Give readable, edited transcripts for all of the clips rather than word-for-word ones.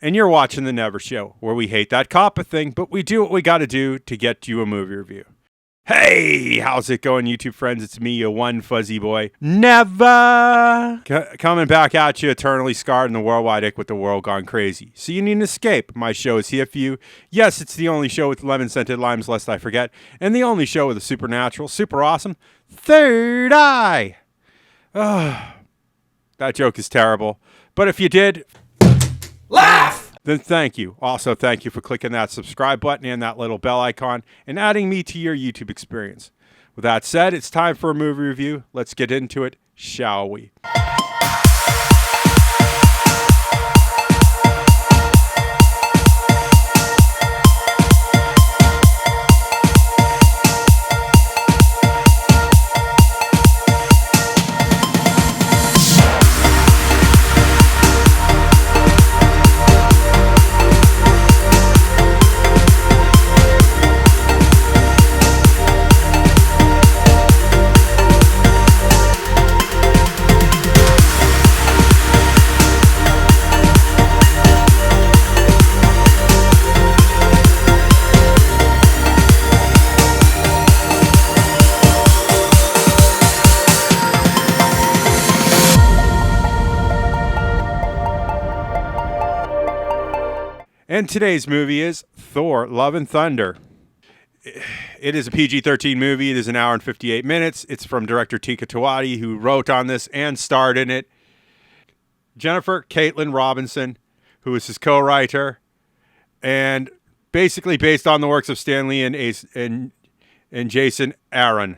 and you're watching The Never Show, where we hate that coppa thing, but we do what we gotta do to get you a movie review. Hey, how's it going, YouTube friends? It's me, your one fuzzy boy, Never! Coming back at you, eternally scarred in the worldwide ick with the world gone crazy. So you need an escape. My show is here for you. Yes, it's the only show with lemon-scented limes, lest I forget, and the only show with a supernatural, super awesome, third eye. That joke is terrible. But if you did... laugh! Then thank you. Also, thank you for clicking that subscribe button and that little bell icon and adding me to your YouTube experience. With that said, it's time for a movie review. Let's get into it, shall we? And today's movie is Thor, Love and Thunder. It is a PG-13 movie. It is an hour and 58 minutes. It's from director Taika Waititi, who wrote on this and starred in it. Jennifer Kaytin Robinson, who is his co-writer, and basically based on the works of Stan Lee and Jason Aaron.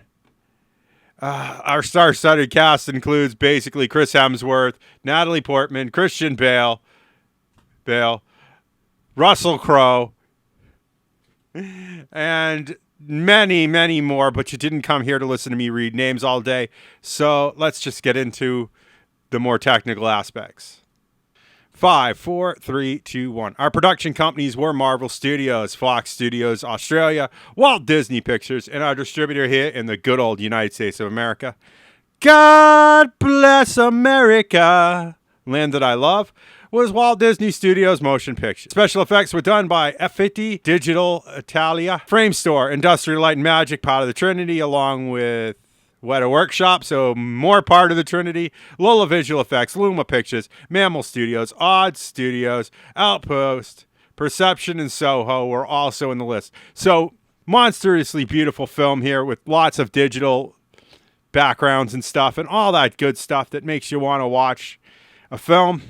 Our star-studded cast includes basically Chris Hemsworth, Natalie Portman, Christian Bale, Russell Crowe, and many, many more, but you didn't come here to listen to me read names all day, so let's just get into the more technical aspects. 5, 4, 3, 2, 1. Our production companies were Marvel Studios, Fox Studios Australia, Walt Disney Pictures, and our distributor here in the good old United States of America. God bless America, land that I love, was Walt Disney Studios Motion Pictures. Special effects were done by F.A.K.K, Digital Italia, Frame Store, Industrial Light and Magic, part of the Trinity, along with Weta Workshop, so more part of the Trinity, Lola Visual Effects, Luma Pictures, Mammal Studios, Odd Studios, Outpost, Perception, and Soho were also in the list. So, monstrously beautiful film here with lots of digital backgrounds and stuff, and all that good stuff that makes you want to watch a film.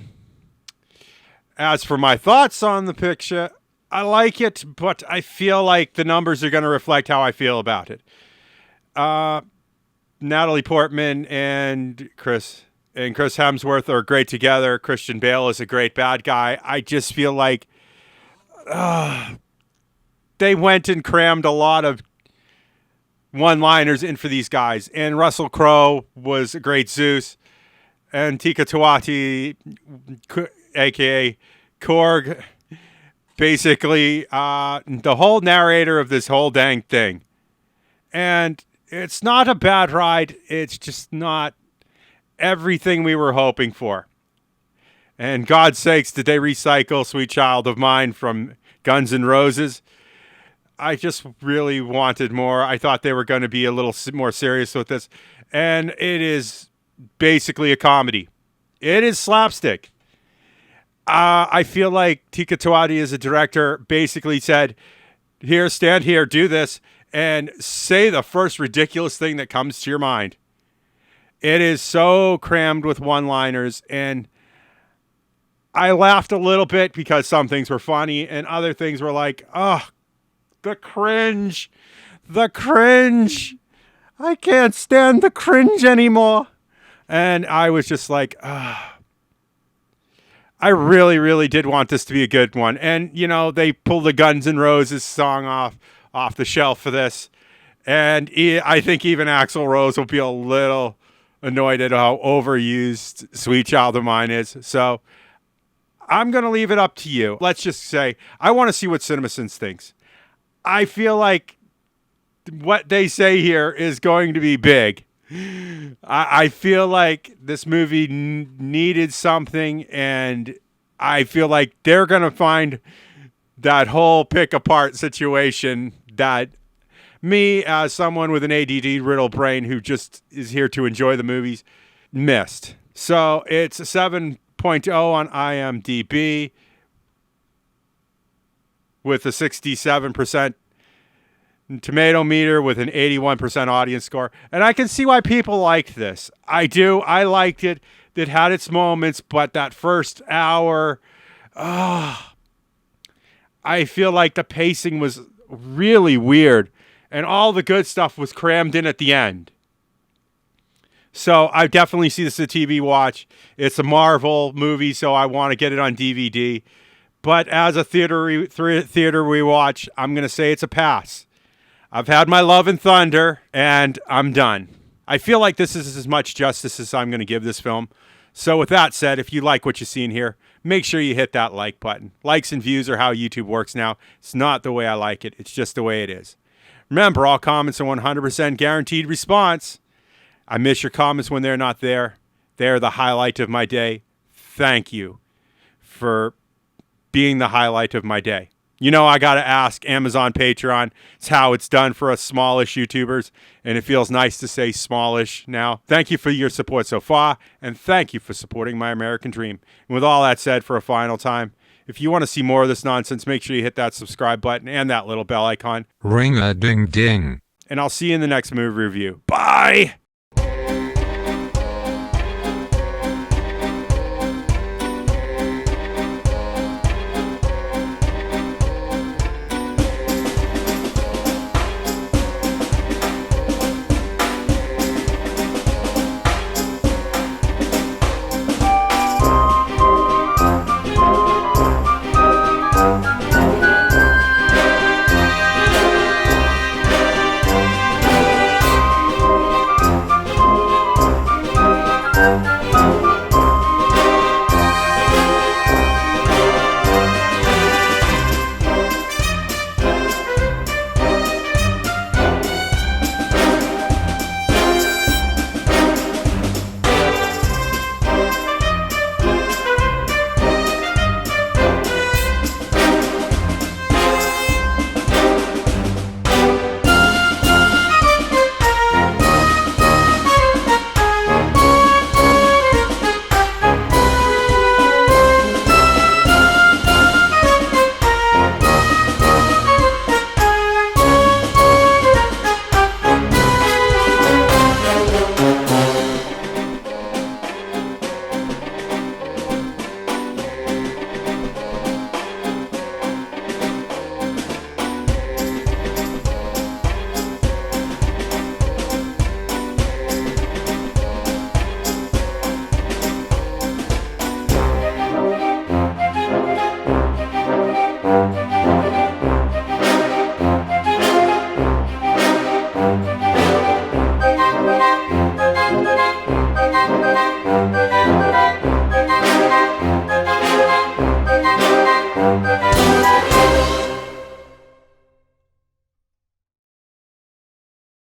As for my thoughts on the picture, I like it, but I feel like the numbers are going to reflect how I feel about it. Natalie Portman and Chris Hemsworth are great together. Christian Bale is a great bad guy. I just feel like they went and crammed a lot of one-liners in for these guys. And Russell Crowe was a great Zeus. And Taika Waititi, a.k.a. Korg, basically the whole narrator of this whole dang thing. And it's not a bad ride. It's just not everything we were hoping for. And God's sakes, did they recycle Sweet Child of Mine from Guns N' Roses? I just really wanted more. I thought they were going to be a little more serious with this. And it is basically a comedy. It is slapstick. I feel like Taika Waititi as a director basically said, here, stand here, do this, and say the first ridiculous thing that comes to your mind. It is so crammed with one-liners, and I laughed a little bit because some things were funny, and other things were like, oh, the cringe. The cringe. I can't stand the cringe anymore. And I was just like, I really, really did want this to be a good one. And, you know, they pulled the Guns N' Roses song off the shelf for this. And I think even Axl Rose will be a little annoyed at how overused Sweet Child of Mine is. So I'm going to leave it up to you. Let's just say I want to see what CinemaSins thinks. I feel like what they say here is going to be big. I feel like this movie needed something, and I feel like they're going to find that whole pick apart situation that me, as someone with an ADD riddled brain who just is here to enjoy the movies, missed. So it's a 7.0 on IMDb with a 67% tomato meter with an 81% audience score. And I can see why people liked this. I do. I liked it. It had its moments, but that first hour, I feel like the pacing was really weird. And all the good stuff was crammed in at the end. So I definitely see this as a TV watch. It's a Marvel movie, so I want to get it on DVD. But as a theater rewatch, I'm going to say it's a pass. I've had my love and thunder, and I'm done. I feel like this is as much justice as I'm going to give this film. So with that said, if you like what you see in here, make sure you hit that like button. Likes and views are how YouTube works now. It's not the way I like it. It's just the way it is. Remember, all comments are 100% guaranteed response. I miss your comments when they're not there. They're the highlight of my day. Thank you for being the highlight of my day. You know, I got to ask Amazon Patreon. It's how it's done for us smallish YouTubers, and it feels nice to say smallish now. Thank you for your support so far, and thank you for supporting my American dream. And with all that said, for a final time, if you want to see more of this nonsense, make sure you hit that subscribe button and that little bell icon. Ring-a-ding-ding. And I'll see you in the next movie review. Bye!